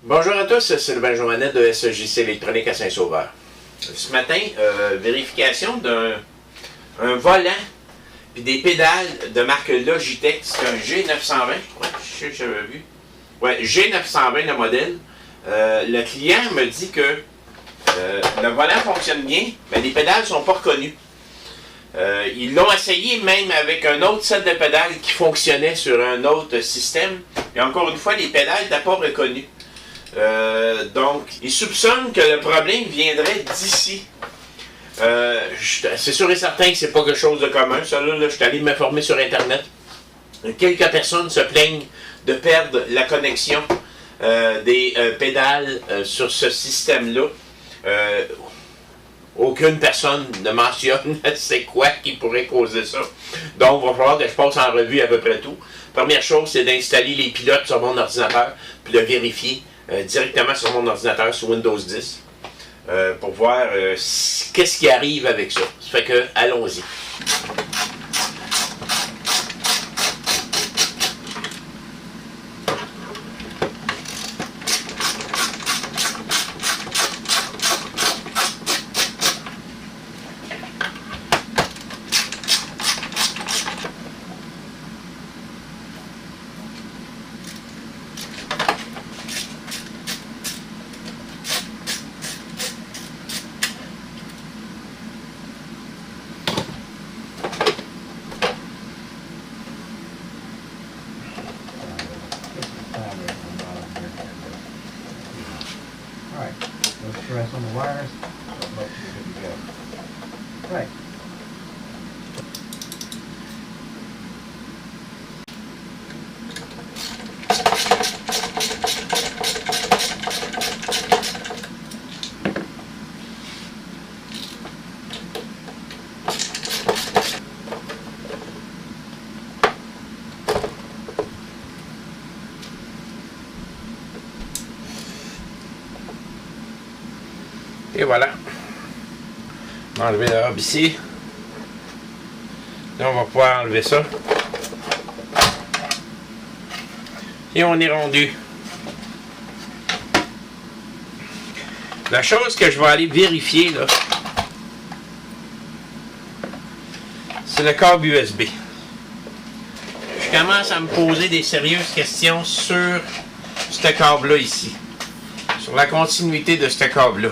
Bonjour à tous, c'est Sylvain Joannette de SJC Électronique à Saint-Sauveur. Ce matin, vérification d'un volant puis des pédales de marque Logitech. C'est un G920, je sais que j'avais vu. Ouais, G920 le modèle. Le client me dit que le volant fonctionne bien, mais les pédales ne sont pas reconnues. Ils l'ont essayé même avec un autre set de pédales qui fonctionnait sur un autre système. Et encore une fois, les pédales n'étaient pas reconnues. Donc, ils soupçonnent que le problème viendrait d'ici. C'est sûr et certain que c'est pas quelque chose de commun. Ça, là, je suis allé m'informer sur Internet. Quelques personnes se plaignent de perdre la connexion des pédales sur ce système-là. Aucune personne ne mentionne c'est quoi qui pourrait causer ça. Donc, il va falloir que je passe en revue à peu près tout. Première chose, c'est d'installer les pilotes sur mon ordinateur, puis de vérifier directement sur mon ordinateur, sur Windows 10, pour voir qu'est-ce qui arrive avec ça. Ça fait que, allons-y. Alright, no stress on the wires, so much you're good to go. Right. Et voilà. On va enlever la robe ici. Là, on va pouvoir enlever ça. Et on est rendu. La chose que je vais aller vérifier, là, c'est le câble USB. Je commence à me poser des sérieuses questions sur ce câble-là ici. Sur la continuité de ce câble-là.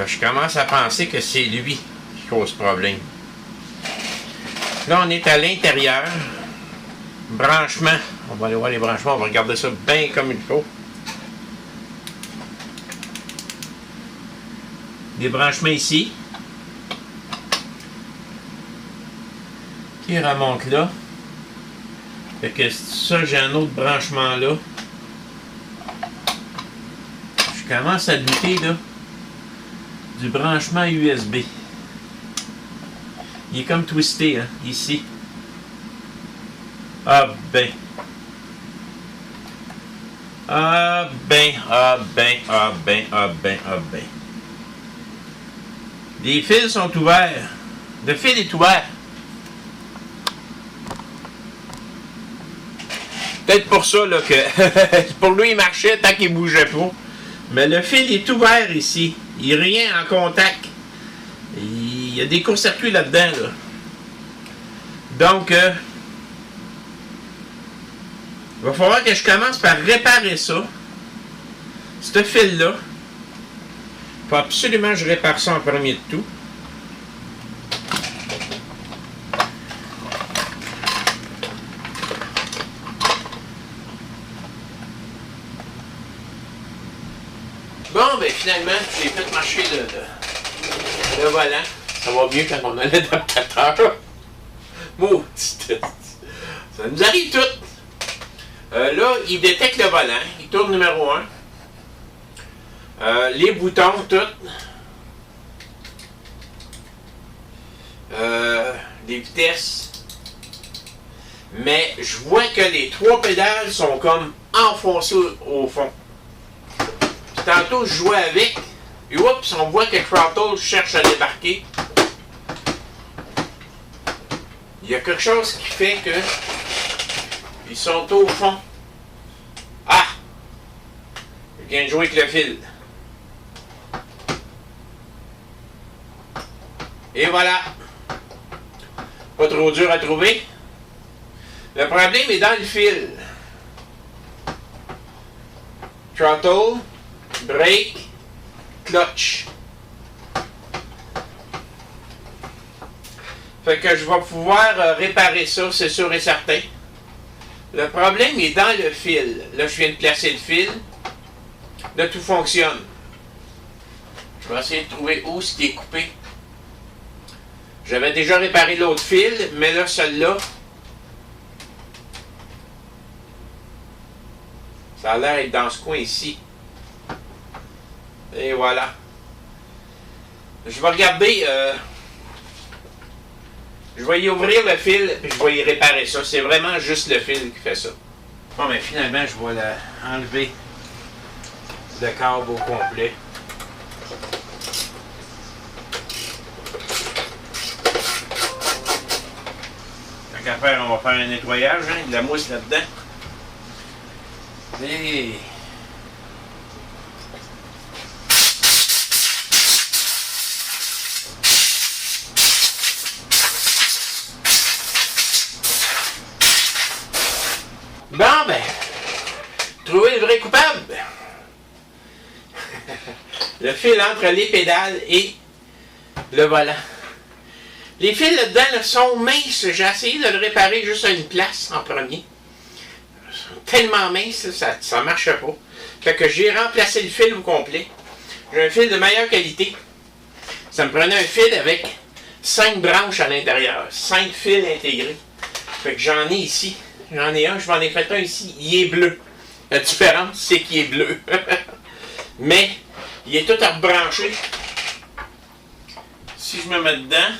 Je commence à penser que c'est lui qui cause problème. Là, on est à l'intérieur. Branchement. On va aller voir les branchements. On va regarder ça bien comme il faut. Des branchements ici. Qui remontent là. Fait que ça, j'ai un autre branchement là. Je commence à douter là. Du branchement USB. Il est comme twisté, hein, ici. Ah ben. Ah ben, ah ben, ah ben, ah ben, ah ben. Les fils sont ouverts. Le fil est ouvert. Peut-être pour ça là, que pour lui il marchait tant qu'il bougeait pas. Mais le fil est ouvert ici. Il n'y a rien en contact. Il y a des courts-circuits là-dedans. Là. Donc, il va falloir que je commence par réparer ça. Ce fil-là. Il faut absolument que je répare ça en premier de tout. Bon, ben finalement, j'ai fait marcher le volant. Ça va mieux quand on a l'adaptateur. Maudit. Ça nous arrive tout. Là, il détecte le volant. Il tourne numéro 1. Les boutons, tout. Les vitesses. Mais je vois que les 3 pédales sont comme enfoncées au fond. Puis tantôt, je jouais avec. Et oups, on voit que le throttle cherche à débarquer. Il y a quelque chose qui fait que ils sont au fond. Ah! Je viens de jouer avec le fil. Et voilà. Pas trop dur à trouver. Le problème est dans le fil. Throttle, brake, clutch. Fait que je vais pouvoir réparer ça, c'est sûr et certain. Le problème est dans le fil. Là, je viens de placer le fil. Là, tout fonctionne. Je vais essayer de trouver où ce qui est coupé. J'avais déjà réparé l'autre fil, mais là, celui-là, ça a l'air d'être dans ce coin ici. Et voilà. Je vais regarder... je vais y ouvrir le fil et je vais y réparer ça. C'est vraiment juste le fil qui fait ça. Bon, mais finalement, je vais enlever le câble au complet. Tant qu'à faire, on va faire un nettoyage, hein, de la mousse là-dedans. Et... Bon, ben, trouver le vrai coupable. Le fil entre les pédales et le volant. Les fils là-dedans là, sont minces. J'ai essayé de le réparer juste à une place en premier. Ils sont tellement minces, ça ne marche pas. Fait que j'ai remplacé le fil au complet. J'ai un fil de meilleure qualité. Ça me prenait un fil avec 5 branches à l'intérieur. 5 fils intégrés. Fait que j'en ai ici. J'en ai un, je m'en ai fait un ici, il est bleu. La différence, c'est qu'il est bleu. Mais, il est tout à rebrancher. Si je me mets dedans,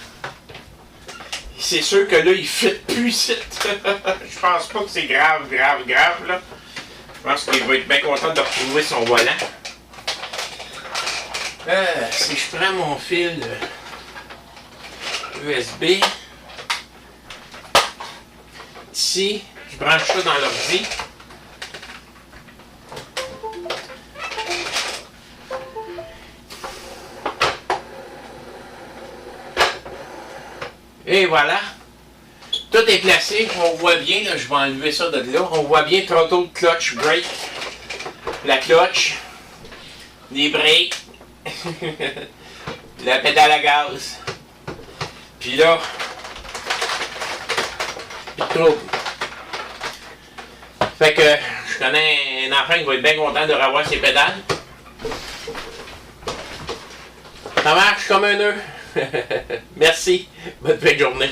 c'est sûr que là, il ne fit plus ici. Je pense pas que c'est grave, là. Je pense qu'il va être bien content de retrouver son volant. Si je prends mon fil USB, ici, je branche ça dans l'ordi. Et voilà. Tout est placé. On voit bien, là, je vais enlever ça de là. On voit bien throttle, clutch, brake. La clutch. Les breaks. La pédale à gaz. Puis là, plus de trouble. Fait que je connais un enfant qui va être bien content de revoir ses pédales. Ça marche comme un nœud. Merci. Bonne fin de journée.